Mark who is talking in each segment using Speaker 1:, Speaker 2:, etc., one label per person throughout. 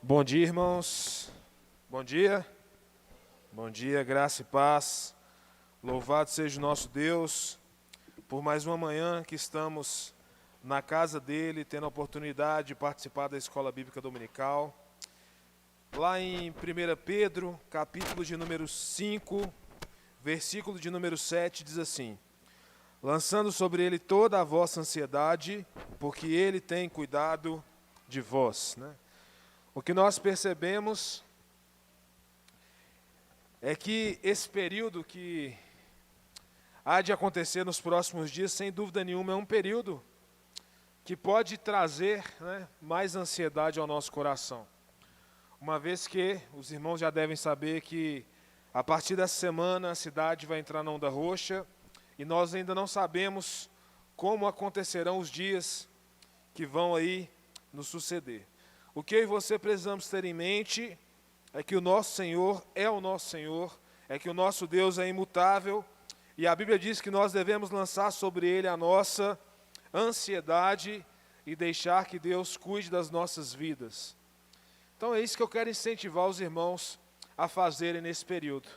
Speaker 1: Bom dia, irmãos. Bom dia. Bom dia, graça e paz. Louvado seja o nosso Deus por mais uma manhã que estamos na casa dele, tendo a oportunidade de participar da Escola Bíblica Dominical. Lá em 1 Pedro, capítulo de número 5, versículo de número 7, diz assim: lançando sobre ele toda a vossa ansiedade, porque ele tem cuidado de vós, né? O que nós percebemos é que esse período que há de acontecer nos próximos dias, sem dúvida nenhuma, é um período que pode trazer, né, mais ansiedade ao nosso coração. Uma vez que os irmãos já devem saber que a partir dessa semana a cidade vai entrar na onda roxa e nós ainda não sabemos como acontecerão os dias que vão aí nos suceder. O que eu e você precisamos ter em mente é que o nosso Senhor é o nosso Senhor, é que o nosso Deus é imutável, e a Bíblia diz que nós devemos lançar sobre Ele a nossa ansiedade e deixar que Deus cuide das nossas vidas. Então é isso que eu quero incentivar os irmãos a fazerem nesse período.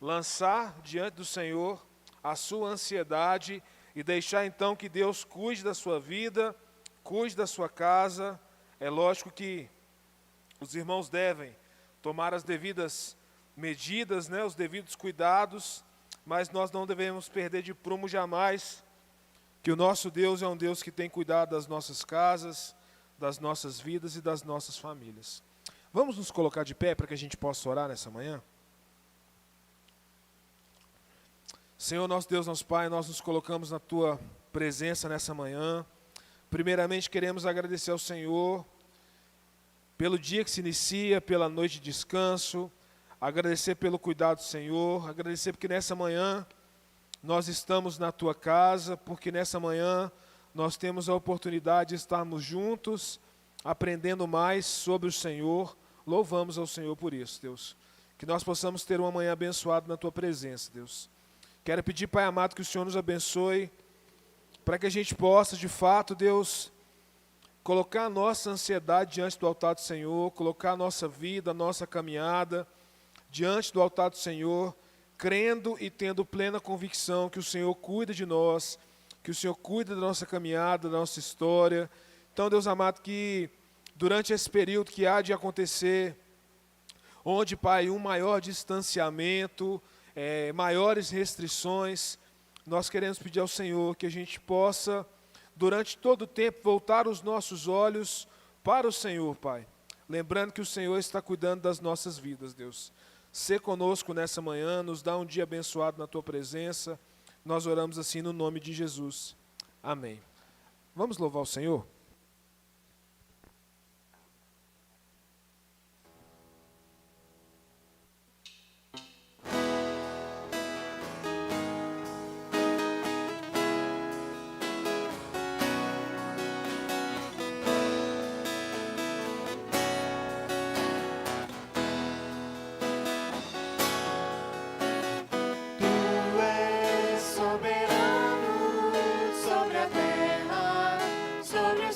Speaker 1: Lançar diante do Senhor a sua ansiedade e deixar então que Deus cuide da sua vida, cuide da sua casa. É lógico que os irmãos devem tomar as devidas medidas, né, os devidos cuidados, mas nós não devemos perder de prumo jamais que o nosso Deus é um Deus que tem cuidado das nossas casas, das nossas vidas e das nossas famílias. Vamos nos colocar de pé para que a gente possa orar nessa manhã? Senhor, nosso Deus, nosso Pai, nós nos colocamos na Tua presença nessa manhã. Primeiramente, queremos agradecer ao Senhor pelo dia que se inicia, pela noite de descanso, agradecer pelo cuidado do Senhor, agradecer porque nessa manhã nós estamos na Tua casa, porque nessa manhã nós temos a oportunidade de estarmos juntos, aprendendo mais sobre o Senhor. Louvamos ao Senhor por isso, Deus. Que nós possamos ter uma manhã abençoada na Tua presença, Deus. Quero pedir, Pai amado, que o Senhor nos abençoe, para que a gente possa, de fato, Deus, colocar a nossa ansiedade diante do altar do Senhor, colocar a nossa vida, a nossa caminhada diante do altar do Senhor, crendo e tendo plena convicção que o Senhor cuida de nós, que o Senhor cuida da nossa caminhada, da nossa história. Então, Deus amado, que durante esse período que há de acontecer, onde, Pai, um maior distanciamento, maiores restrições, nós queremos pedir ao Senhor que a gente possa, durante todo o tempo, voltar os nossos olhos para o Senhor, Pai. Lembrando que o Senhor está cuidando das nossas vidas, Deus. Sê conosco nessa manhã, nos dá um dia abençoado na Tua presença. Nós oramos assim no nome de Jesus. Amém. Vamos louvar o Senhor?
Speaker 2: Soberano sobre a terra, sobre os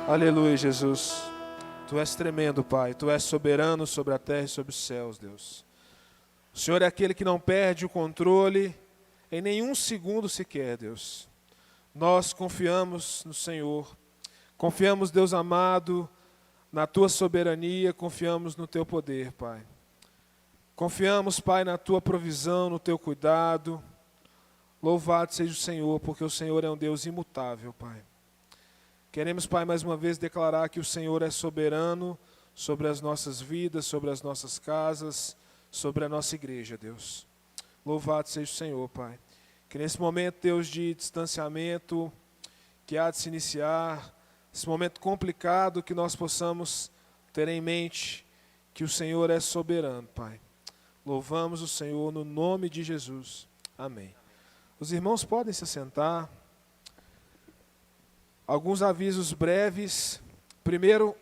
Speaker 1: Aleluia, Jesus. Tu és tremendo, Pai. Tu és soberano sobre a terra e sobre os céus, Deus. O Senhor é aquele que não perde o controle em nenhum segundo sequer, Deus. Nós confiamos no Senhor. Confiamos, Deus amado, na Tua soberania, confiamos no Teu poder, Pai. Confiamos, Pai, na Tua provisão, no Teu cuidado. Louvado seja o Senhor, porque o Senhor é um Deus imutável, Pai. Queremos, Pai, mais uma vez declarar que o Senhor é soberano sobre as nossas vidas, sobre as nossas casas, sobre a nossa igreja, Deus. Louvado seja o Senhor, Pai. Que nesse momento, Deus, de distanciamento, que há de se iniciar, esse momento complicado, que nós possamos ter em mente que o Senhor é soberano, Pai. Louvamos o Senhor no nome de Jesus. Amém. Os irmãos podem se assentar. Alguns avisos breves. Primeiro,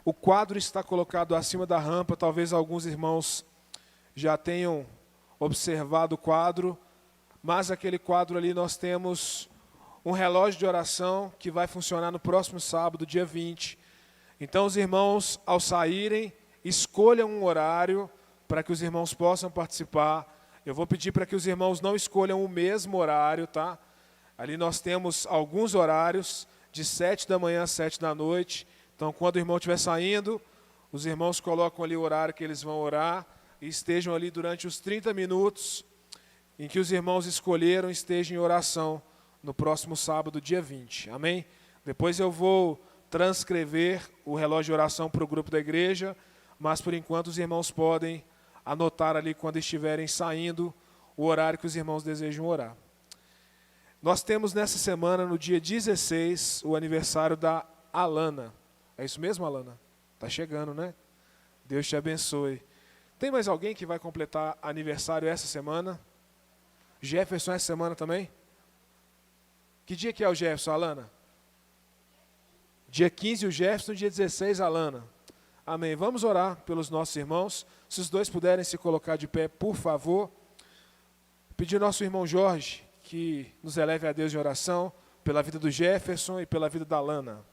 Speaker 1: o quadro está colocado acima da rampa. Talvez alguns irmãos já tenham observado o quadro, mas aquele quadro ali nós temos um relógio de oração que vai funcionar no próximo sábado, dia 20. Então os irmãos, ao saírem, escolham um horário para que os irmãos possam participar. Eu vou pedir para que os irmãos não escolham o mesmo horário, tá? Ali nós temos alguns horários, de 7 da manhã às 7 da noite. Então, quando o irmão estiver saindo, os irmãos colocam ali o horário que eles vão orar e estejam ali durante os 30 minutos em que os irmãos escolheram, estejam em oração no próximo sábado, dia 20. Amém? Depois eu vou transcrever o relógio de oração para o grupo da igreja, mas por enquanto os irmãos podem anotar ali quando estiverem saindo o horário que os irmãos desejam orar. Nós temos nessa semana, no dia 16, o aniversário da Alana. É isso mesmo, Alana? Está chegando, né? Deus te abençoe. Tem mais alguém que vai completar aniversário essa semana? Jefferson essa semana também? Que dia que é o Jefferson, Alana? Dia 15 o Jefferson, dia 16 a Alana. Amém. Vamos orar pelos nossos irmãos. Se os dois puderem se colocar de pé, por favor. Pedir ao nosso irmão Jorge que nos eleve a Deus em oração pela vida do Jefferson e pela vida da Alana.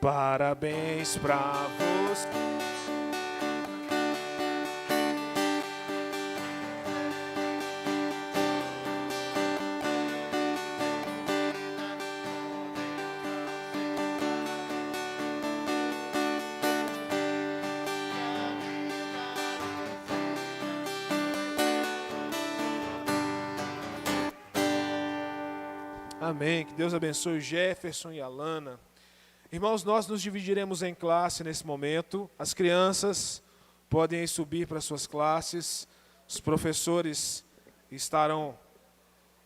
Speaker 1: Parabéns pra você. Amém. Que Deus abençoe o Jefferson e a Alana. Irmãos, nós nos dividiremos em classe nesse momento. As crianças podem aí subir para suas classes. Os professores estarão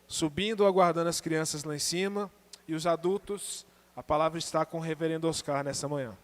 Speaker 1: subindo, aguardando as crianças lá em cima. E os adultos, a palavra está com o reverendo Oscar nessa manhã.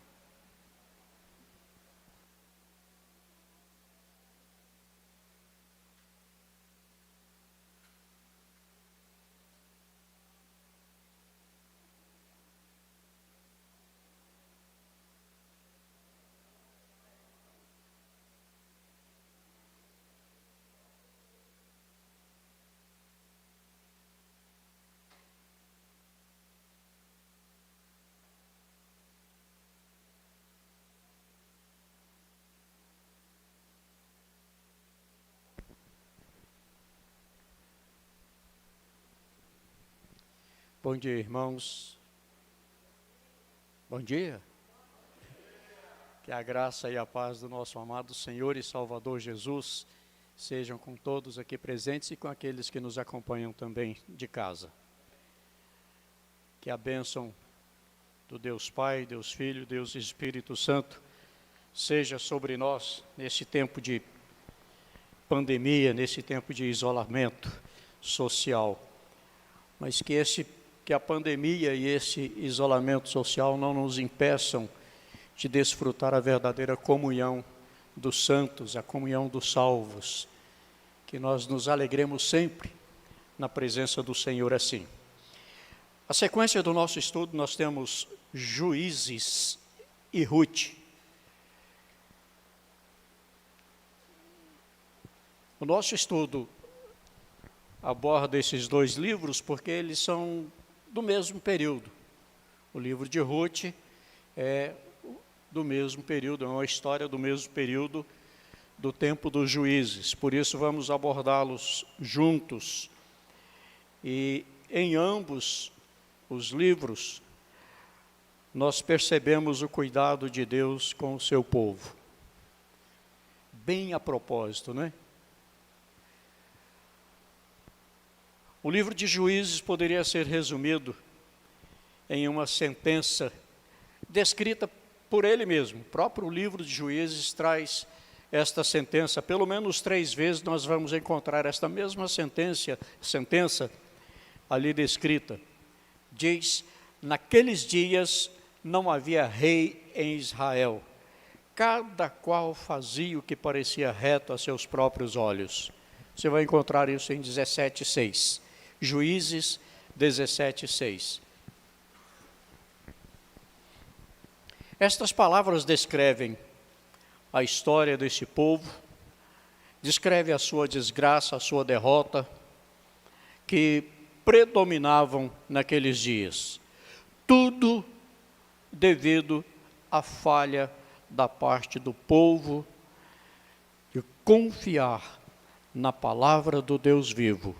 Speaker 2: Bom dia, irmãos. Bom dia. Que a graça e a paz do nosso amado Senhor e Salvador Jesus sejam com todos aqui presentes e com aqueles que nos acompanham também de casa. Que a bênção do Deus Pai, Deus Filho, Deus Espírito Santo seja sobre nós nesse tempo de pandemia, nesse tempo de isolamento social. Mas que a pandemia e esse isolamento social não nos impeçam de desfrutar a verdadeira comunhão dos santos, a comunhão dos salvos. Que nós nos alegremos sempre na presença do Senhor assim. A sequência do nosso estudo, nós temos Juízes e Ruth. O nosso estudo aborda esses dois livros porque eles são do mesmo período. O livro de Ruth é do mesmo período, é uma história do mesmo período do tempo dos juízes. Por isso vamos abordá-los juntos. E em ambos os livros nós percebemos o cuidado de Deus com o seu povo. Bem a propósito, né? O livro de Juízes poderia ser resumido em uma sentença descrita por ele mesmo. O próprio livro de Juízes traz esta sentença. Pelo menos 3 vezes nós vamos encontrar esta mesma sentença ali descrita. Diz: naqueles dias não havia rei em Israel. Cada qual fazia o que parecia reto a seus próprios olhos. Você vai encontrar isso em 17:6. Juízes 17:6. Estas palavras descrevem a história deste povo, descreve a sua desgraça, a sua derrota, que predominavam naqueles dias. Tudo devido à falha da parte do povo de confiar na palavra do Deus vivo,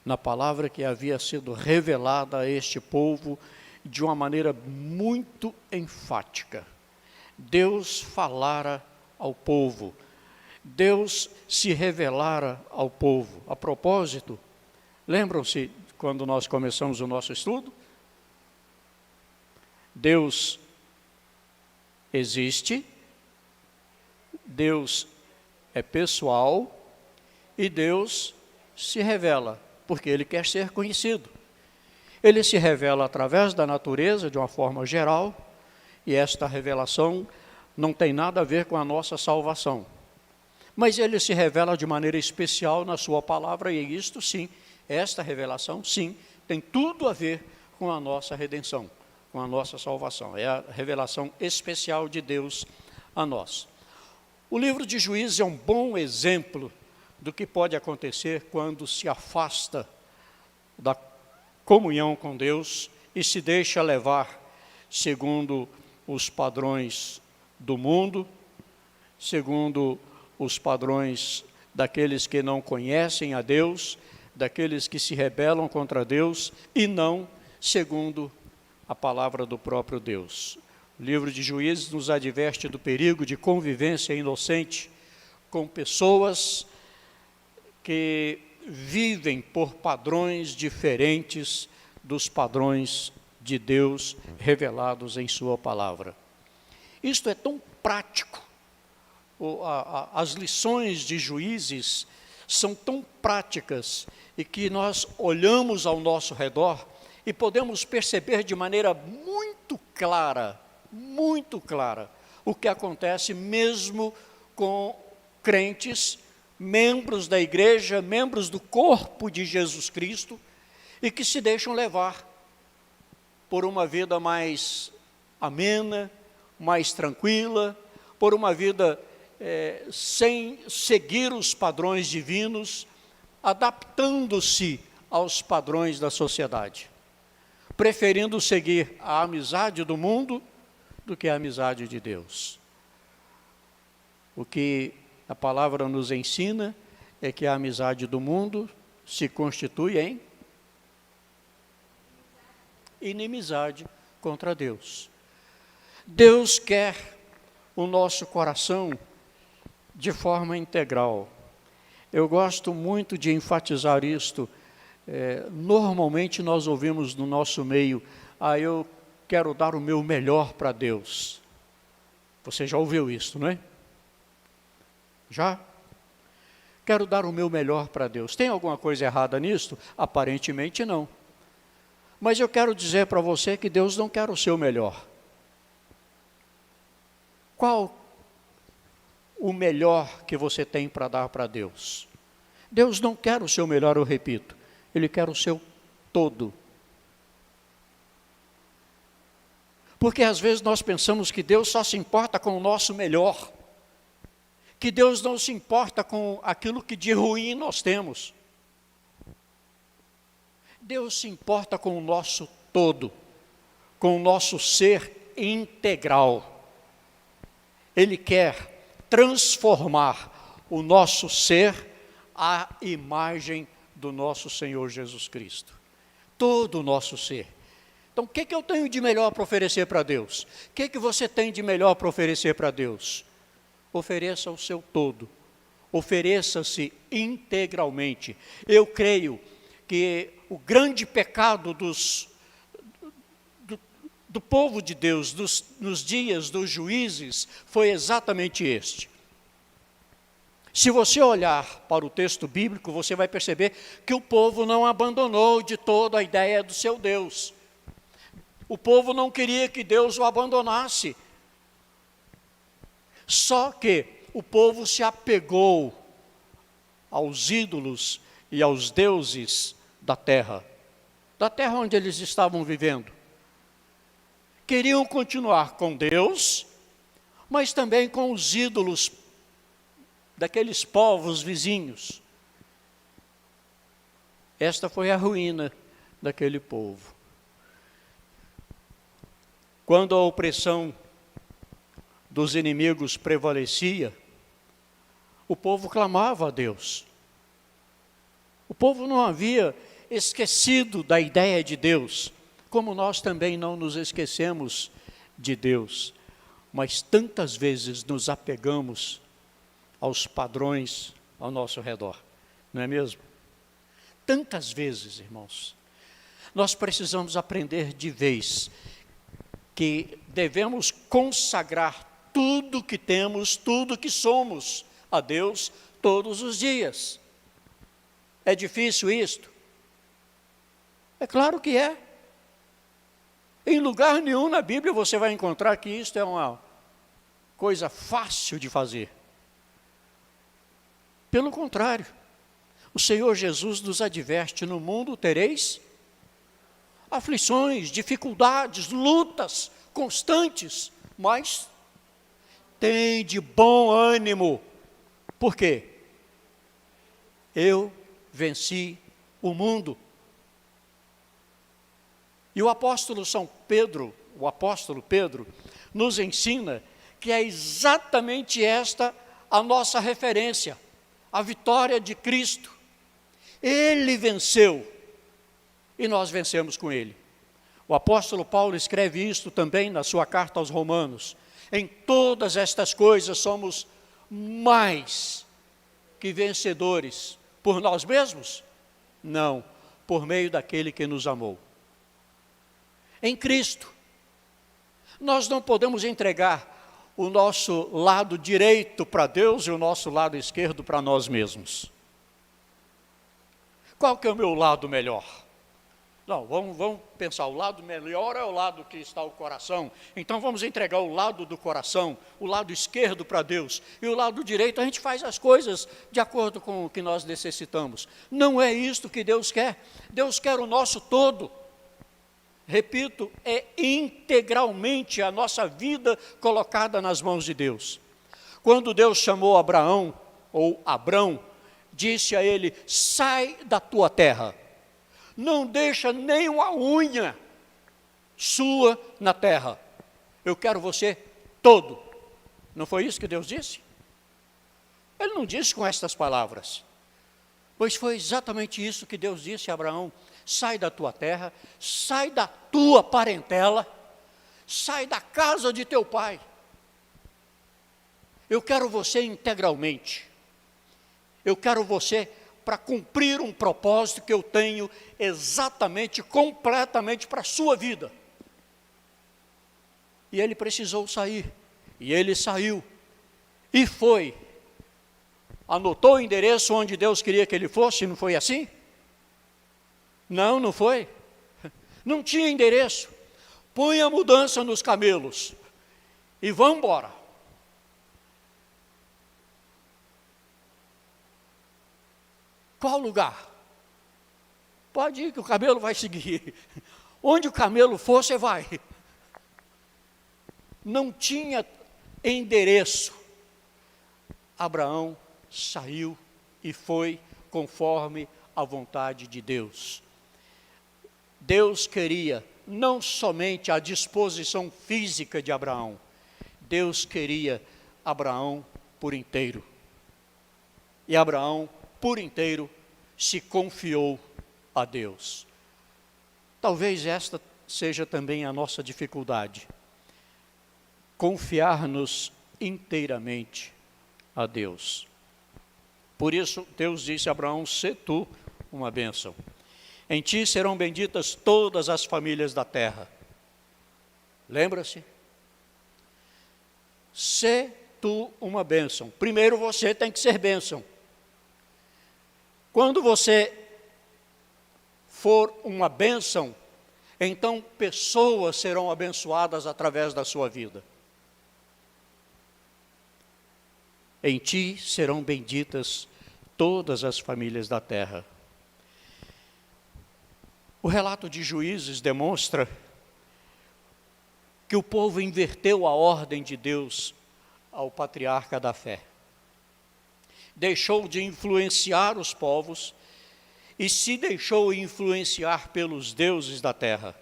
Speaker 2: na palavra que havia sido revelada a este povo de uma maneira muito enfática. Deus falara ao povo, Deus se revelara ao povo. A propósito, lembram-se quando nós começamos o nosso estudo? Deus existe, Deus é pessoal e Deus se revela, porque Ele quer ser conhecido. Ele se revela através da natureza, de uma forma geral, e esta revelação não tem nada a ver com a nossa salvação. Mas Ele se revela de maneira especial na sua palavra, e isto sim, esta revelação sim, tem tudo a ver com a nossa redenção, com a nossa salvação. É a revelação especial de Deus a nós. O livro de Juízes é um bom exemplo do que pode acontecer quando se afasta da comunhão com Deus e se deixa levar segundo os padrões do mundo, segundo os padrões daqueles que não conhecem a Deus, daqueles que se rebelam contra Deus e não segundo a palavra do próprio Deus. O livro de Juízes nos adverte do perigo de convivência inocente com pessoas que vivem por padrões diferentes dos padrões de Deus revelados em sua palavra. Isto é tão prático, as lições de Juízes são tão práticas e que nós olhamos ao nosso redor e podemos perceber de maneira muito clara, o que acontece mesmo com crentes, membros da igreja, membros do corpo de Jesus Cristo, e que se deixam levar por uma vida mais amena, mais tranquila, por uma vida sem seguir os padrões divinos, adaptando-se aos padrões da sociedade, preferindo seguir a amizade do mundo do que a amizade de Deus. O que a palavra nos ensina é que a amizade do mundo se constitui em inimizade contra Deus. Deus quer o nosso coração de forma integral. Eu gosto muito de enfatizar isto. Normalmente nós ouvimos no nosso meio, eu quero dar o meu melhor para Deus. Você já ouviu isso, não é? Já? Quero dar o meu melhor para Deus. Tem alguma coisa errada nisso? Aparentemente não. Mas eu quero dizer para você que Deus não quer o seu melhor. Qual o melhor que você tem para dar para Deus? Deus não quer o seu melhor, eu repito. Ele quer o seu todo. Porque às vezes nós pensamos que Deus só se importa com o nosso melhor. Que Deus não se importa com aquilo que de ruim nós temos. Deus se importa com o nosso todo, com o nosso ser integral. Ele quer transformar o nosso ser à imagem do nosso Senhor Jesus Cristo. Todo o nosso ser. Então, o que eu tenho de melhor para oferecer para Deus? O que você tem de melhor para oferecer para Deus? Ofereça o seu todo. Ofereça-se integralmente. Eu creio que o grande pecado do povo de Deus nos dias dos juízes foi exatamente este. Se você olhar para o texto bíblico, você vai perceber que o povo não abandonou de todo a ideia do seu Deus. O povo não queria que Deus o abandonasse. Só que o povo se apegou aos ídolos e aos deuses da terra onde eles estavam vivendo. Queriam continuar com Deus, mas também com os ídolos daqueles povos vizinhos. Esta foi a ruína daquele povo. Quando a opressão dos inimigos prevalecia, o povo clamava a Deus. O povo não havia esquecido da ideia de Deus, como nós também não nos esquecemos de Deus, mas tantas vezes nos apegamos aos padrões ao nosso redor, não é mesmo? Tantas vezes, irmãos. Nós precisamos aprender de vez que devemos consagrar tudo que temos, tudo que somos a Deus todos os dias. É difícil isto? É claro que é. Em lugar nenhum na Bíblia você vai encontrar que isto é uma coisa fácil de fazer. Pelo contrário, o Senhor Jesus nos adverte: no mundo tereis aflições, dificuldades, lutas constantes, mas tem de bom ânimo. Por quê? Eu venci o mundo. E o apóstolo Pedro, nos ensina que é exatamente esta a nossa referência, a vitória de Cristo. Ele venceu e nós vencemos com ele. O apóstolo Paulo escreve isto também na sua carta aos Romanos. Em todas estas coisas somos mais que vencedores por nós mesmos? Não, por meio daquele que nos amou. Em Cristo, nós não podemos entregar o nosso lado direito para Deus e o nosso lado esquerdo para nós mesmos. Qual que é o meu lado melhor? Não, vamos pensar, o lado melhor é o lado que está o coração. Então vamos entregar o lado do coração, o lado esquerdo para Deus. E o lado direito a gente faz as coisas de acordo com o que nós necessitamos. Não é isto que Deus quer. Deus quer o nosso todo. Repito, é integralmente a nossa vida colocada nas mãos de Deus. Quando Deus chamou Abraão, ou Abrão, disse a ele: sai da tua terra. Não deixa nem uma unha sua na terra. Eu quero você todo. Não foi isso que Deus disse? Ele não disse com estas palavras. Pois foi exatamente isso que Deus disse a Abraão: sai da tua terra, sai da tua parentela, sai da casa de teu pai. Eu quero você integralmente. Eu quero você para cumprir um propósito que eu tenho exatamente, completamente para a sua vida. E ele precisou sair. E ele saiu. E foi. Anotou o endereço onde Deus queria que ele fosse, não foi assim? Não, não foi. Não tinha endereço. Põe a mudança nos camelos e vamos embora. Qual lugar? Pode ir que o camelo vai seguir. Onde o camelo for, você vai. Não tinha endereço. Abraão saiu e foi conforme a vontade de Deus. Deus queria não somente a disposição física de Abraão, Deus queria Abraão por inteiro. E Abraão, por inteiro, se confiou a Deus. Talvez esta seja também a nossa dificuldade. Confiar-nos inteiramente a Deus. Por isso, Deus disse a Abraão: sê tu uma bênção. Em ti serão benditas todas as famílias da terra. Lembra-se? Sê tu uma bênção. Primeiro você tem que ser bênção. Quando você for uma bênção, então pessoas serão abençoadas através da sua vida. Em ti serão benditas todas as famílias da terra. O relato de Juízes demonstra que o povo inverteu a ordem de Deus ao patriarca da fé. Deixou de influenciar os povos e se deixou influenciar pelos deuses da terra.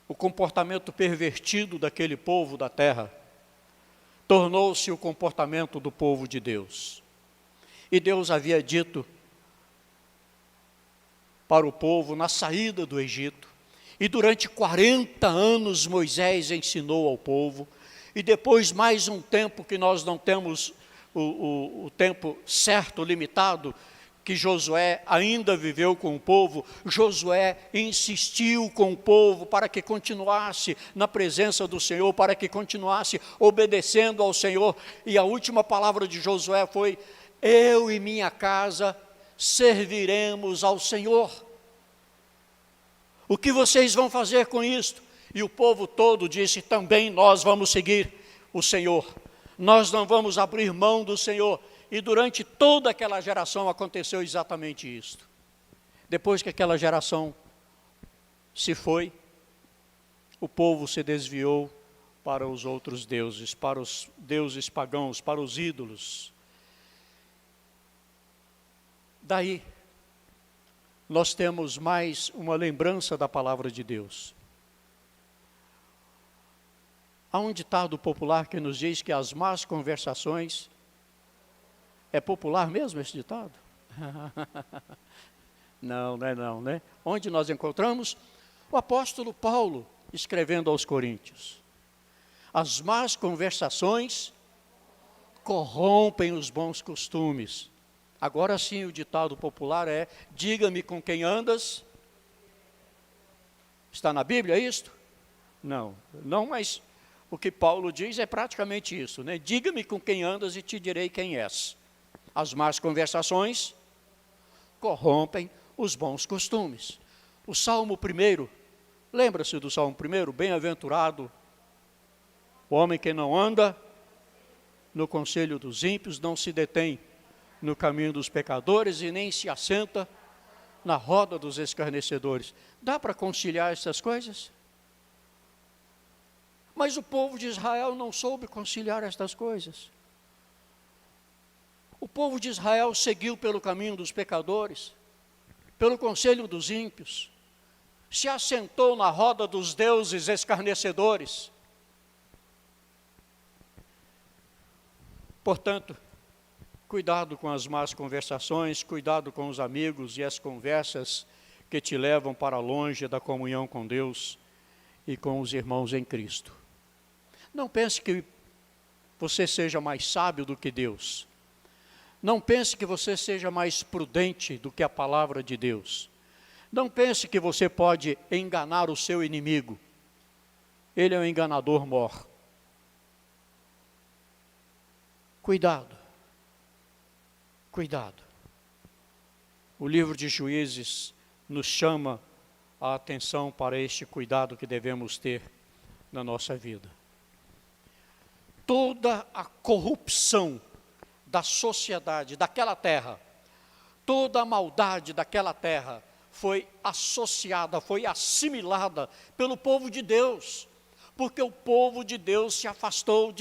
Speaker 2: O comportamento pervertido daquele povo da terra tornou-se o comportamento do povo de Deus. E Deus havia dito para o povo na saída do Egito, e durante 40 anos Moisés ensinou ao povo, e depois mais um tempo que nós não temos o tempo certo, limitado, que Josué ainda viveu com o povo, Josué insistiu com o povo para que continuasse na presença do Senhor, para que continuasse obedecendo ao Senhor, e a última palavra de Josué foi: eu e minha casa serviremos ao Senhor. O que vocês vão fazer com isto? E o povo todo disse: também nós vamos seguir o Senhor, nós não vamos abrir mão do Senhor. E durante toda aquela geração aconteceu exatamente isto. Depois que aquela geração se foi, o povo se desviou para os outros deuses, para os deuses pagãos, para os ídolos. Daí, nós temos mais uma lembrança da palavra de Deus. Há um ditado popular que nos diz que as más conversações... É popular mesmo esse ditado? Não, não é não, né? Onde nós encontramos? O apóstolo Paulo, escrevendo aos Coríntios. As más conversações corrompem os bons costumes. Agora sim, o ditado popular é: diga-me com quem andas. Está na Bíblia isto? Não, mas o que Paulo diz é praticamente isso, né? Diga-me com quem andas e te direi quem és. As más conversações corrompem os bons costumes. O Salmo 1, lembra-se do Salmo 1? Bem-aventurado o homem que não anda no conselho dos ímpios, não se detém no caminho dos pecadores e nem se assenta na roda dos escarnecedores. Dá para conciliar essas coisas? Mas o povo de Israel não soube conciliar estas coisas. O povo de Israel seguiu pelo caminho dos pecadores, pelo conselho dos ímpios, se assentou na roda dos deuses escarnecedores. Portanto, cuidado com as más conversações, cuidado com os amigos e as conversas que te levam para longe da comunhão com Deus e com os irmãos em Cristo. Não pense que você seja mais sábio do que Deus. Não pense que você seja mais prudente do que a palavra de Deus. Não pense que você pode enganar o seu inimigo. Ele é um enganador mor. Cuidado. Cuidado. O livro de Juízes nos chama a atenção para este cuidado que devemos ter na nossa vida. Toda a corrupção da sociedade, daquela terra, toda a maldade daquela terra foi associada, foi assimilada pelo povo de Deus, porque o povo de Deus, se afastou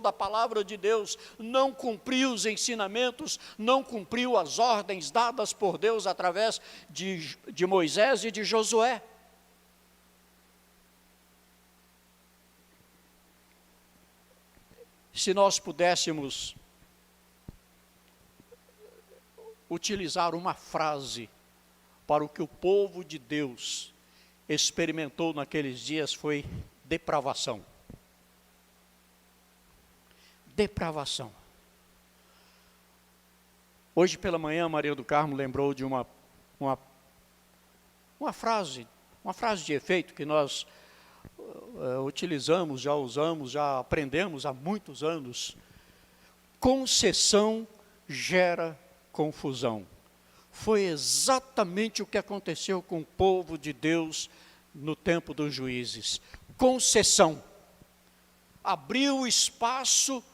Speaker 2: da palavra de Deus, não cumpriu os ensinamentos, não cumpriu as ordens dadas por Deus através de Moisés e de Josué. Se nós pudéssemos utilizar uma frase para o que o povo de Deus experimentou naqueles dias, foi depravação. Depravação. Hoje pela manhã, Maria do Carmo lembrou de uma frase de efeito que nós utilizamos, já usamos, já aprendemos há muitos anos. Concessão gera confusão. Foi exatamente o que aconteceu com o povo de Deus no tempo dos juízes. Concessão. Abriu espaço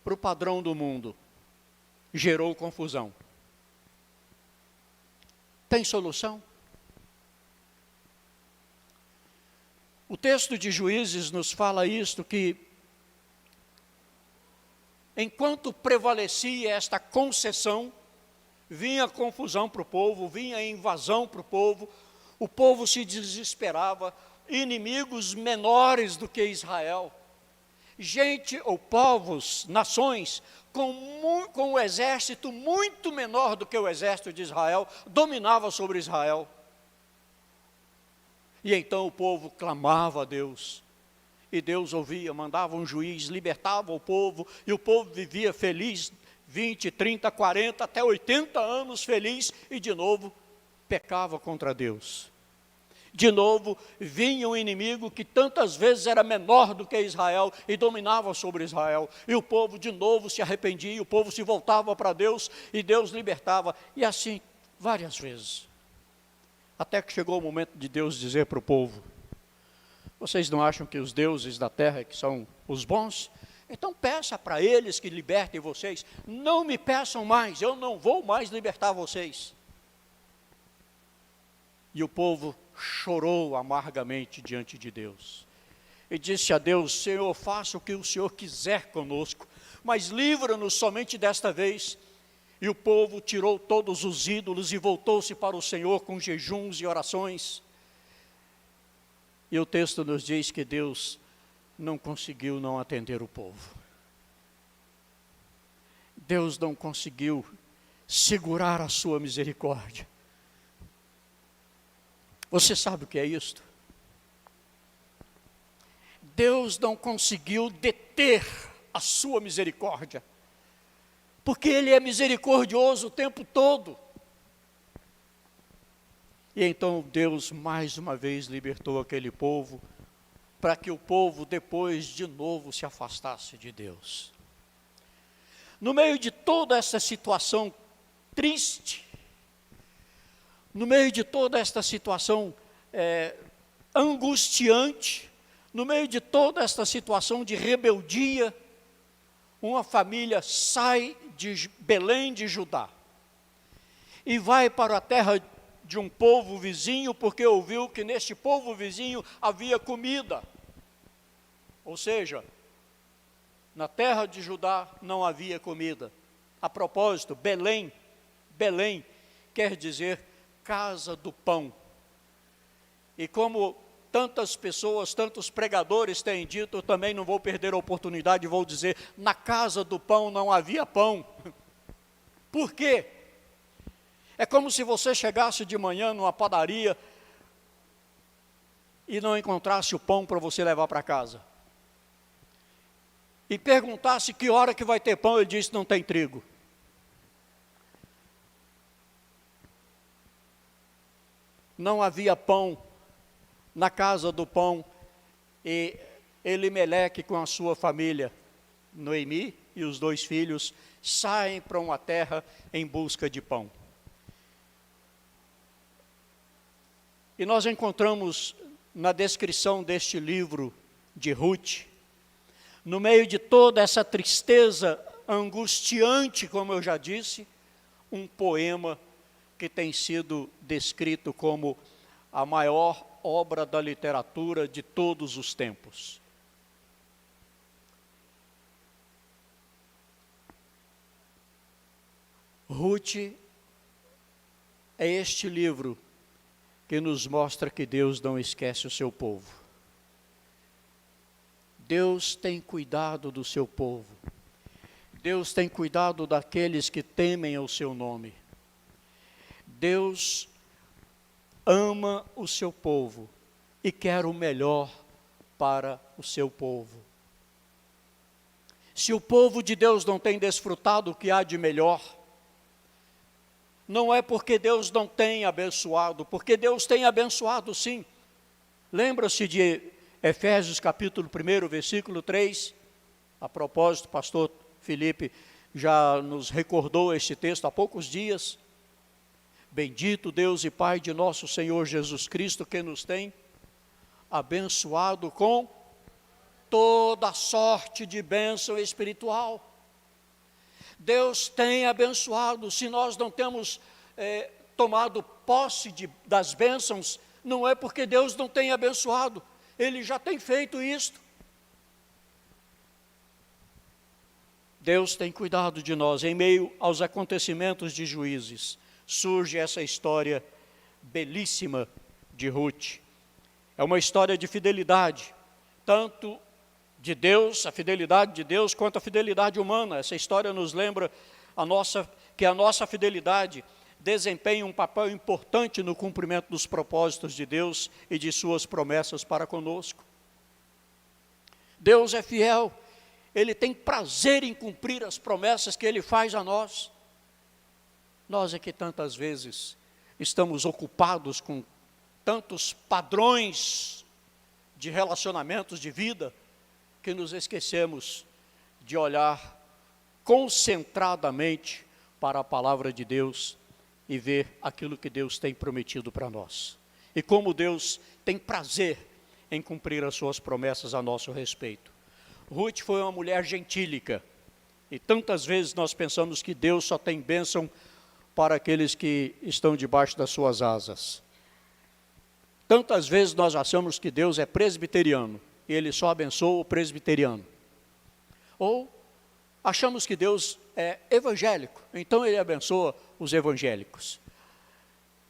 Speaker 2: para o padrão do mundo. Gerou confusão. Tem solução? O texto de Juízes nos fala isto, que enquanto prevalecia esta concessão, vinha confusão para o povo, vinha invasão para o povo se desesperava, inimigos menores do que Israel, gente ou povos, nações, com um exército muito menor do que o exército de Israel, dominava sobre Israel. E então o povo clamava a Deus, e Deus ouvia, mandava um juiz, libertava o povo, e o povo vivia feliz, 20, 30, 40, até 80 anos feliz, e de novo pecava contra Deus. De novo vinha um inimigo que tantas vezes era menor do que Israel e dominava sobre Israel. E o povo de novo se arrependia, e o povo se voltava para Deus e Deus libertava. E assim várias vezes. Até que chegou o momento de Deus dizer para o povo: vocês não acham que os deuses da terra que são os bons? Então peça para eles que libertem vocês. Não me peçam mais, eu não vou mais libertar vocês. E o povo chorou amargamente diante de Deus. E disse a Deus: Senhor, faça o que o Senhor quiser conosco, mas livra-nos somente desta vez. E o povo tirou todos os ídolos e voltou-se para o Senhor com jejuns e orações. E o texto nos diz que Deus não conseguiu não atender o povo. Deus não conseguiu segurar a sua misericórdia. Você sabe o que é isto? Deus não conseguiu deter a sua misericórdia, porque Ele é misericordioso o tempo todo. E então Deus mais uma vez libertou aquele povo, para que o povo depois de novo se afastasse de Deus. No meio de toda essa situação triste, no meio de toda esta situação angustiante, no meio de toda esta situação de rebeldia, uma família sai de Belém de Judá e vai para a terra de um povo vizinho, porque ouviu que neste povo vizinho havia comida. Ou seja, na terra de Judá não havia comida. A propósito, Belém quer dizer casa do pão. E como tantas pessoas, tantos pregadores têm dito, eu também não vou perder a oportunidade, vou dizer, na casa do pão não havia pão. Por quê? É como se você chegasse de manhã numa padaria e não encontrasse o pão para você levar para casa. E perguntasse que hora que vai ter pão, ele disse, não tem trigo. Não havia pão na casa do pão, e Elimeleque com a sua família, Noemi e os 2 filhos, saem para uma terra em busca de pão. E nós encontramos na descrição deste livro de Ruth, no meio de toda essa tristeza angustiante, como eu já disse, um poema que tem sido descrito como a maior obra da literatura de todos os tempos. Ruth é este livro que nos mostra que Deus não esquece o seu povo. Deus tem cuidado do seu povo. Deus tem cuidado daqueles que temem o seu nome. Deus ama o seu povo e quer o melhor para o seu povo. Se o povo de Deus não tem desfrutado o que há de melhor, não é porque Deus não tem abençoado, porque Deus tem abençoado sim. Lembra-se de Efésios capítulo 1, versículo 3? A propósito, o pastor Felipe já nos recordou este texto há poucos dias. Bendito Deus e Pai de nosso Senhor Jesus Cristo, que nos tem abençoado com toda sorte de bênção espiritual. Deus tem abençoado. Se nós não temos tomado posse das bênçãos, não é porque Deus não tem abençoado, Ele já tem feito isto. Deus tem cuidado de nós. Em meio aos acontecimentos de Juízes, surge essa história belíssima de Ruth. É uma história de fidelidade, tanto de Deus, a fidelidade de Deus, quanto a fidelidade humana. Essa história nos lembra que a nossa fidelidade desempenha um papel importante no cumprimento dos propósitos de Deus e de suas promessas para conosco. Deus é fiel, Ele tem prazer em cumprir as promessas que Ele faz a nós. Nós é que tantas vezes estamos ocupados com tantos padrões de relacionamentos de vida, que nos esquecemos de olhar concentradamente para a palavra de Deus e ver aquilo que Deus tem prometido para nós. E como Deus tem prazer em cumprir as suas promessas a nosso respeito. Ruth foi uma mulher gentílica, e tantas vezes nós pensamos que Deus só tem bênção para aqueles que estão debaixo das suas asas. Tantas vezes nós achamos que Deus é presbiteriano, e Ele só abençoa o presbiteriano. Ou achamos que Deus é evangélico, então Ele abençoa os evangélicos.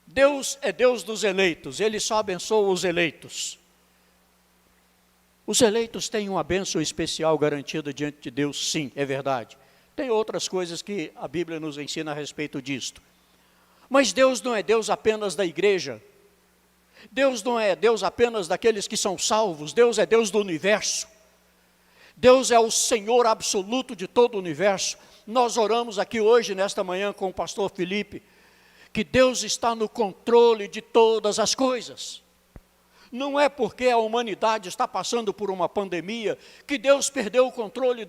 Speaker 2: Deus é Deus dos eleitos, Ele só abençoa os eleitos. Os eleitos têm uma bênção especial garantida diante de Deus, sim, é verdade. Tem outras coisas que a Bíblia nos ensina a respeito disto. Mas Deus não é Deus apenas da igreja. Deus não é Deus apenas daqueles que são salvos. Deus é Deus do universo. Deus é o Senhor absoluto de todo o universo. Nós oramos aqui hoje, nesta manhã, com o pastor Felipe, que Deus está no controle de todas as coisas. Não é porque a humanidade está passando por uma pandemia que Deus perdeu o controle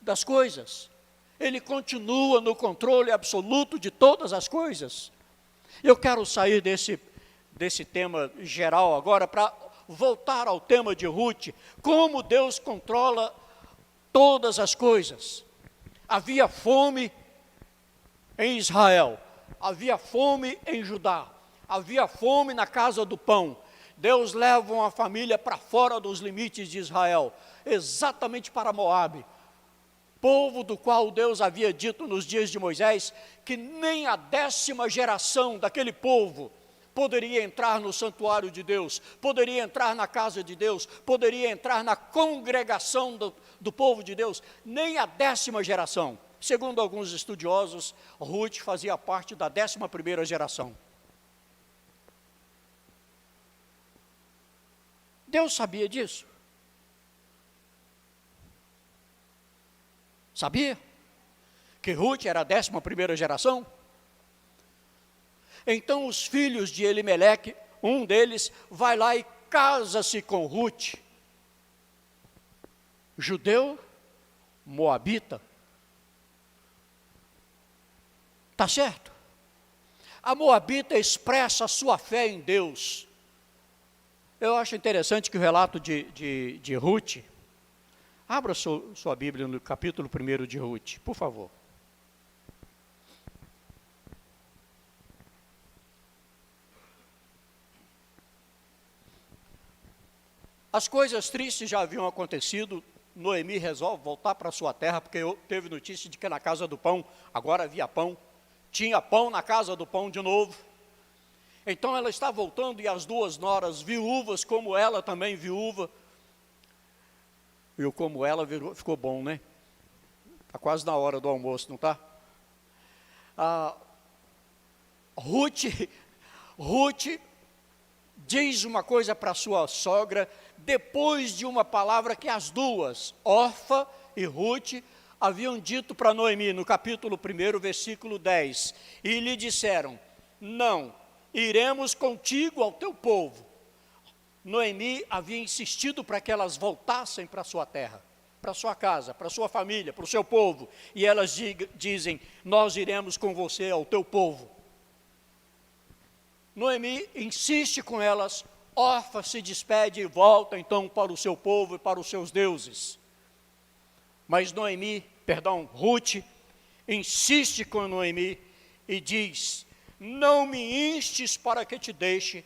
Speaker 2: das coisas. Ele continua no controle absoluto de todas as coisas. Eu quero sair desse tema geral agora para voltar ao tema de Ruth, como Deus controla todas as coisas. Havia fome em Israel, havia fome em Judá, havia fome na casa do pão. Deus leva uma família para fora dos limites de Israel, exatamente para Moabe, povo do qual Deus havia dito nos dias de Moisés, que nem a 10ª geração daquele povo poderia entrar no santuário de Deus, poderia entrar na casa de Deus, poderia entrar na congregação do povo de Deus, nem a 10ª geração. Segundo alguns estudiosos, Ruth fazia parte da 11ª geração. Deus sabia disso? Sabia que Ruth era a 11ª geração? Então os filhos de Elimeleque, um deles vai lá e casa-se com Ruth, judeu, moabita. Está certo? A moabita expressa a sua fé em Deus. Eu acho interessante que o relato de Ruth, abra sua Bíblia no capítulo 1 de Ruth, por favor. As coisas tristes já haviam acontecido. Noemi resolve voltar para sua terra, porque teve notícia de que na casa do pão, agora havia pão, tinha pão na casa do pão de novo. Então ela está voltando e as 2 noras viúvas, como ela também viúva, e o como ela ficou bom, né? Está quase na hora do almoço, não está? Ruth diz uma coisa para sua sogra, depois de uma palavra que as duas, Orfa e Ruth, haviam dito para Noemi, no capítulo 1, versículo 10, e lhe disseram, não, iremos contigo ao teu povo. Noemi havia insistido para que elas voltassem para sua terra, para sua casa, para sua família, para o seu povo, e elas dizem, nós iremos com você ao teu povo. Noemi insiste com elas, Orfa se despede e volta então para o seu povo e para os seus deuses. Mas Ruth insiste com Noemi e diz, não me instes para que te deixe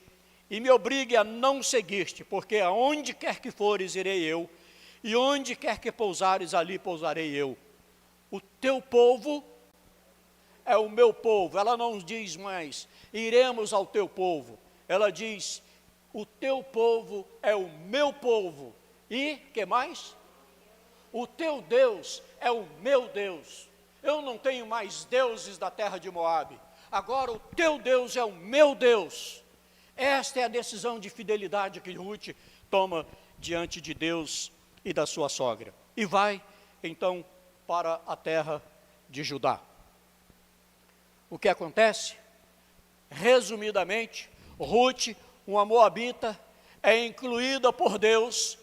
Speaker 2: e me obrigue a não seguir-te, porque aonde quer que fores irei eu, e onde quer que pousares ali pousarei eu. O teu povo é o meu povo. Ela não diz mais, iremos ao teu povo. Ela diz, o teu povo é o meu povo. E, que mais? O teu Deus é o meu Deus. Eu não tenho mais deuses da terra de Moabe. Agora o teu Deus é o meu Deus. Esta é a decisão de fidelidade que Ruth toma diante de Deus e da sua sogra. E vai, então, para a terra de Judá. O que acontece? Resumidamente, Ruth, uma moabita, é incluída por Deus.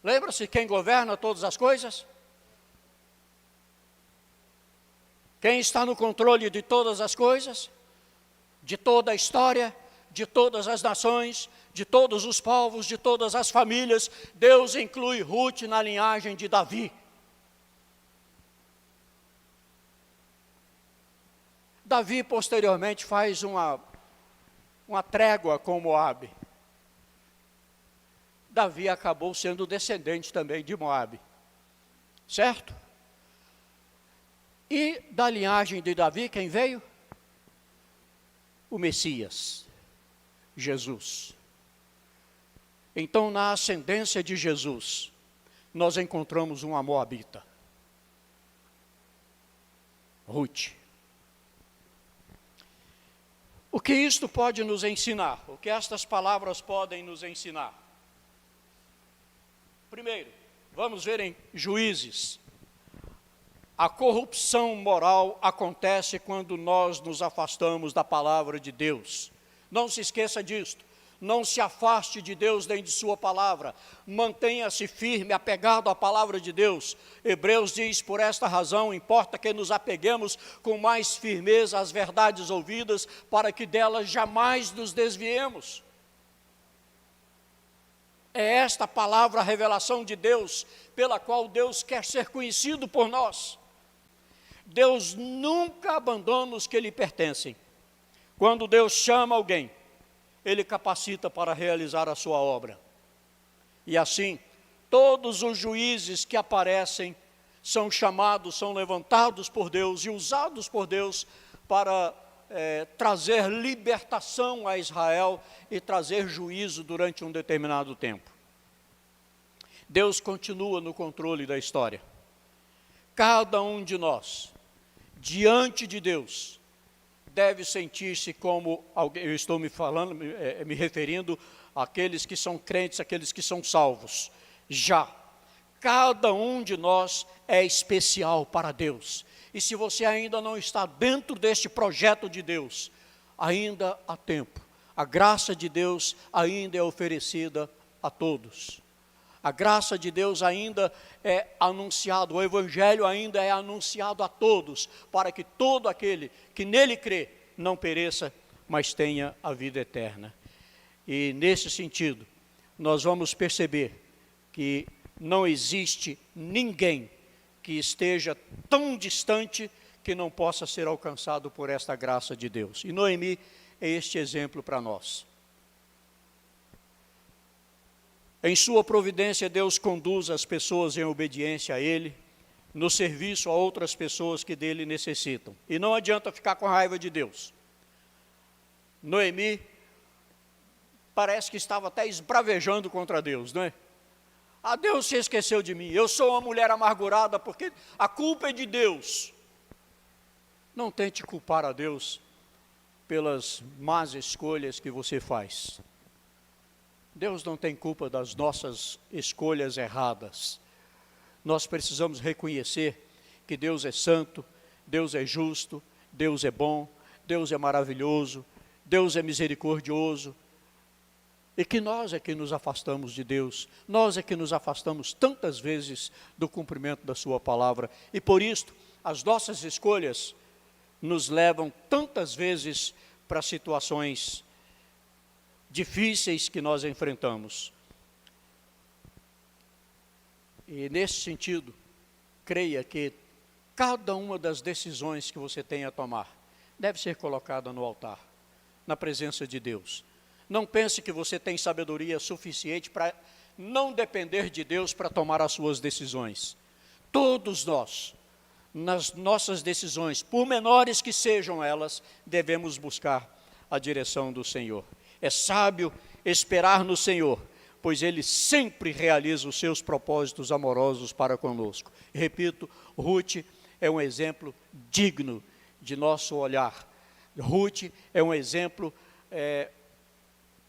Speaker 2: Lembra-se quem governa todas as coisas? Quem está no controle de todas as coisas? De toda a história, de todas as nações, de todos os povos, de todas as famílias. Deus inclui Ruth na linhagem de Davi. Davi, posteriormente, faz uma trégua com Moabe. Davi acabou sendo descendente também de Moabe, certo? E da linhagem de Davi, quem veio? O Messias, Jesus. Então, na ascendência de Jesus, nós encontramos uma moabita, Ruth. O que isto pode nos ensinar? O que estas palavras podem nos ensinar? Primeiro, vamos ver em Juízes. A corrupção moral acontece quando nós nos afastamos da palavra de Deus. Não se esqueça disto. Não se afaste de Deus nem de sua palavra. Mantenha-se firme, apegado à palavra de Deus. Hebreus diz, por esta razão, importa que nos apeguemos com mais firmeza às verdades ouvidas, para que delas jamais nos desviemos. É esta palavra, a revelação de Deus, pela qual Deus quer ser conhecido por nós. Deus nunca abandona os que lhe pertencem. Quando Deus chama alguém, Ele capacita para realizar a sua obra. E assim, todos os juízes que aparecem são chamados, são levantados por Deus e usados por Deus para trazer libertação a Israel e trazer juízo durante um determinado tempo. Deus continua no controle da história. Cada um de nós, diante de Deus, deve sentir-se como alguém. Eu estou me referindo àqueles que são crentes, àqueles que são salvos. Já, cada um de nós é especial para Deus. E se você ainda não está dentro deste projeto de Deus, ainda há tempo. A graça de Deus ainda é oferecida a todos. A graça de Deus ainda é anunciada, o Evangelho ainda é anunciado a todos, para que todo aquele que nele crê não pereça, mas tenha a vida eterna. E nesse sentido, nós vamos perceber que não existe ninguém que esteja tão distante que não possa ser alcançado por esta graça de Deus. E Noemi é este exemplo para nós. Em sua providência, Deus conduz as pessoas em obediência a Ele, no serviço a outras pessoas que dele necessitam. E não adianta ficar com raiva de Deus. Noemi parece que estava até esbravejando contra Deus, não é? Ah, Deus se esqueceu de mim, eu sou uma mulher amargurada porque a culpa é de Deus. Não tente culpar a Deus pelas más escolhas que você faz. Deus não tem culpa das nossas escolhas erradas. Nós precisamos reconhecer que Deus é santo, Deus é justo, Deus é bom, Deus é maravilhoso, Deus é misericordioso, e que nós é que nos afastamos de Deus, nós é que nos afastamos tantas vezes do cumprimento da sua palavra, e por isso as nossas escolhas nos levam tantas vezes para situações difíceis que nós enfrentamos. E nesse sentido, creia que cada uma das decisões que você tem a tomar deve ser colocada no altar, na presença de Deus. Não pense que você tem sabedoria suficiente para não depender de Deus para tomar as suas decisões. Todos nós, nas nossas decisões, por menores que sejam elas, devemos buscar a direção do Senhor. É sábio esperar no Senhor, pois Ele sempre realiza os seus propósitos amorosos para conosco. E repito, Ruth é um exemplo digno de nosso olhar. Ruth é um exemplo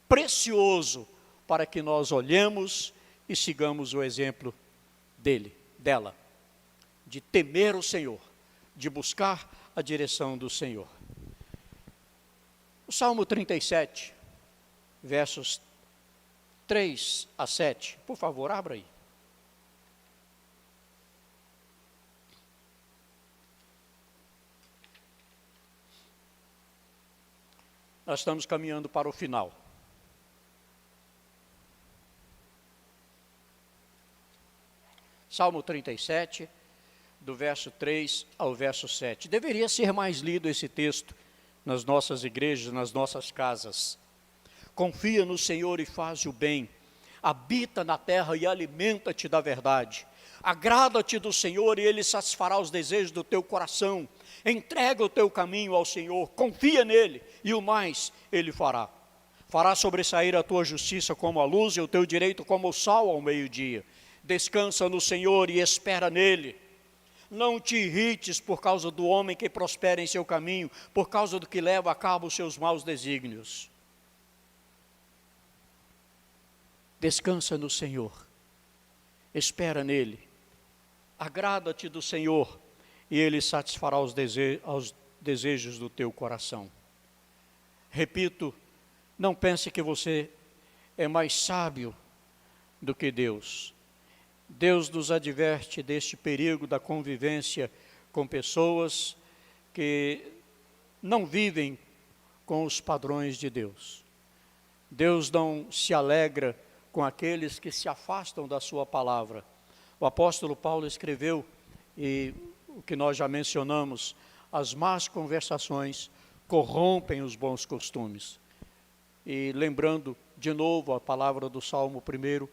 Speaker 2: precioso para que nós olhemos e sigamos o exemplo dela, de temer o Senhor, de buscar a direção do Senhor. O Salmo 37, versos 3 a 7, por favor, abra aí. Nós estamos caminhando para o final. Salmo 37, do verso 3 ao verso 7. Deveria ser mais lido esse texto nas nossas igrejas, nas nossas casas. Confia no Senhor e faz o bem. Habita na terra e alimenta-te da verdade. Agrada-te do Senhor e Ele satisfará os desejos do teu coração. Entrega o teu caminho ao Senhor, confia nele e o mais Ele fará. Fará sobressair a tua justiça como a luz e o teu direito como o sol ao meio-dia. Descansa no Senhor e espera nele. Não te irrites por causa do homem que prospera em seu caminho, por causa do que leva a cabo os seus maus desígnios. Descansa no Senhor, espera nele, agrada-te do Senhor e Ele satisfará os desejos do teu coração. Repito, não pense que você é mais sábio do que Deus. Deus nos adverte deste perigo da convivência com pessoas que não vivem com os padrões de Deus. Deus não se alegra com aqueles que se afastam da sua palavra. O apóstolo Paulo escreveu, e o que nós já mencionamos, as más conversações corrompem os bons costumes. E lembrando de novo a palavra do Salmo 1,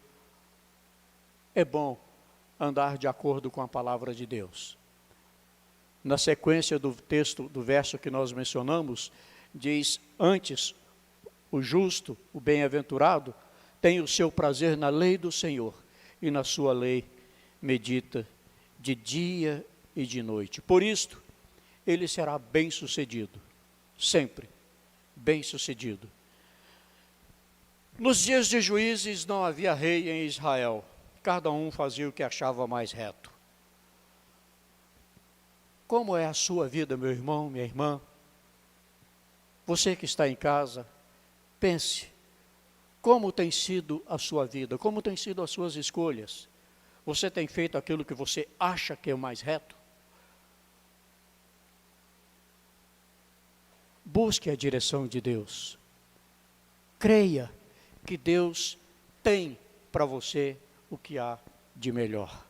Speaker 2: é bom andar de acordo com a palavra de Deus. na sequência do texto, do verso que nós mencionamos, diz: antes, o justo, o bem-aventurado, tem o seu prazer na lei do Senhor, e na sua lei medita de dia e de noite. Por isto, ele será bem-sucedido, sempre bem-sucedido. Nos dias de Juízes não havia rei em Israel, cada um fazia o que achava mais reto. Como é a sua vida, meu irmão, minha irmã? Você que está em casa, pense, como tem sido a sua vida, como tem sido as suas escolhas? Você tem feito aquilo que você acha que é o mais reto? Busque a direção de Deus. Creia que Deus tem para você o que há de melhor.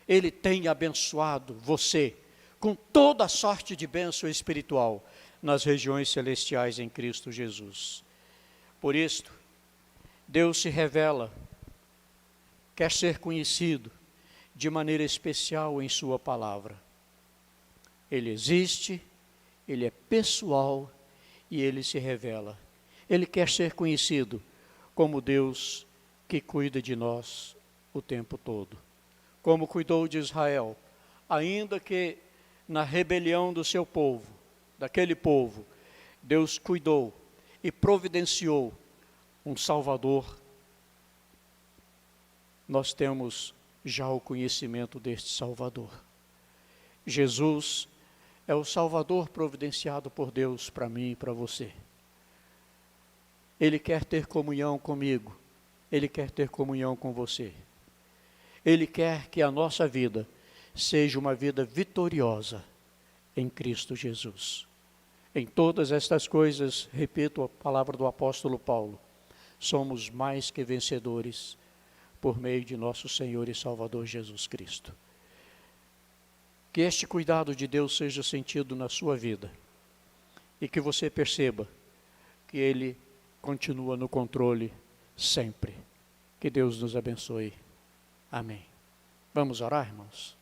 Speaker 2: Ele tem abençoado você com toda a sorte de bênção espiritual nas regiões celestiais em Cristo Jesus. Por isto, Deus se revela, quer ser conhecido de maneira especial em sua palavra. Ele existe, ele é pessoal e ele se revela. Ele quer ser conhecido como Deus que cuida de nós o tempo todo. Como cuidou de Israel, ainda que na rebelião do seu povo, daquele povo, Deus cuidou e providenciou um Salvador. Nós temos já o conhecimento deste Salvador. Jesus é o Salvador providenciado por Deus para mim e para você. Ele quer ter comunhão comigo, Ele quer ter comunhão com você. Ele quer que a nossa vida seja uma vida vitoriosa em Cristo Jesus. Em todas estas coisas, repito a palavra do apóstolo Paulo, somos mais que vencedores por meio de nosso Senhor e Salvador Jesus Cristo. Que este cuidado de Deus seja sentido na sua vida e que você perceba que Ele continua no controle sempre. Que Deus nos abençoe. Amém. Vamos orar, irmãos?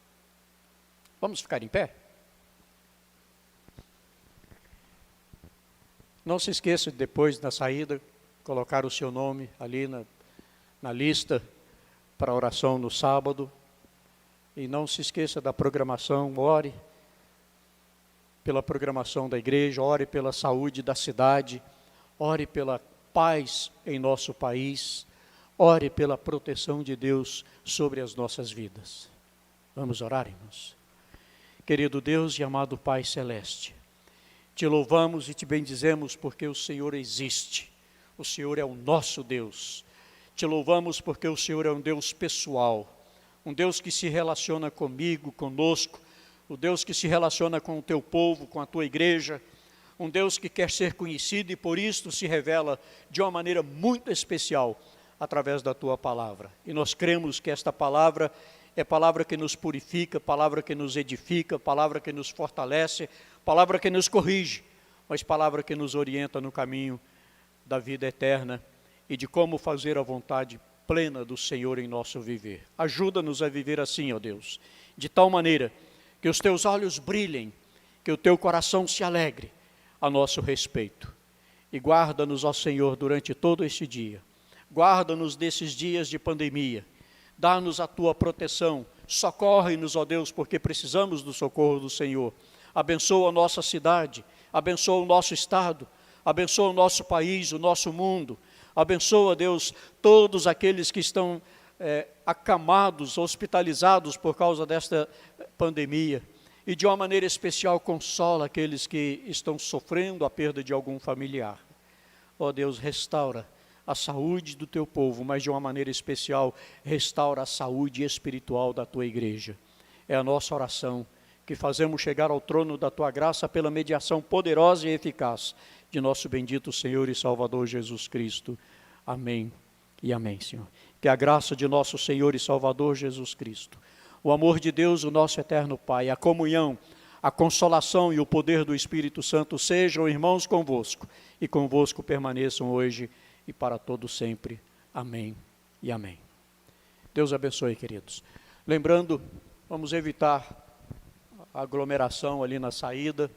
Speaker 2: Vamos ficar em pé? Não se esqueça de depois, na saída, colocar o seu nome ali na lista para a oração no sábado. E não se esqueça da programação, ore pela programação da igreja, ore pela saúde da cidade, ore pela paz em nosso país, ore pela proteção de Deus sobre as nossas vidas. Vamos orar, irmãos? Querido Deus e amado Pai Celeste, te louvamos e te bendizemos porque o Senhor existe, o Senhor é o nosso Deus. Te louvamos porque o Senhor é um Deus pessoal, um Deus que se relaciona comigo, conosco, o Deus que se relaciona com o teu povo, com a tua igreja, um Deus que quer ser conhecido e por isso se revela de uma maneira muito especial através da tua palavra. E nós cremos que esta palavra é palavra que nos purifica, palavra que nos edifica, palavra que nos fortalece, palavra que nos corrige, mas palavra que nos orienta no caminho da vida eterna e de como fazer a vontade plena do Senhor em nosso viver. Ajuda-nos a viver assim, ó Deus, de tal maneira que os teus olhos brilhem, que o teu coração se alegre a nosso respeito. E guarda-nos, ó Senhor, durante todo este dia. Guarda-nos desses dias de pandemia. Dá-nos a tua proteção. Socorre-nos, ó Deus, porque precisamos do socorro do Senhor. Abençoa a nossa cidade, abençoa o nosso estado, abençoa o nosso país, o nosso mundo. Abençoa, Deus, todos aqueles que estão acamados, hospitalizados por causa desta pandemia. E de uma maneira especial consola aqueles que estão sofrendo a perda de algum familiar. Ó Deus, restaura a saúde do teu povo, mas de uma maneira especial restaura a saúde espiritual da tua igreja. É a nossa oração, que fazemos chegar ao trono da tua graça pela mediação poderosa e eficaz de nosso bendito Senhor e Salvador Jesus Cristo. Amém e amém, Senhor. Que a graça de nosso Senhor e Salvador Jesus Cristo, o amor de Deus, o nosso eterno Pai, a comunhão, a consolação e o poder do Espírito Santo sejam, irmãos, convosco, e convosco permaneçam hoje e para todo sempre. Amém e amém. Deus abençoe, queridos. Lembrando, vamos evitar aglomeração ali na saída,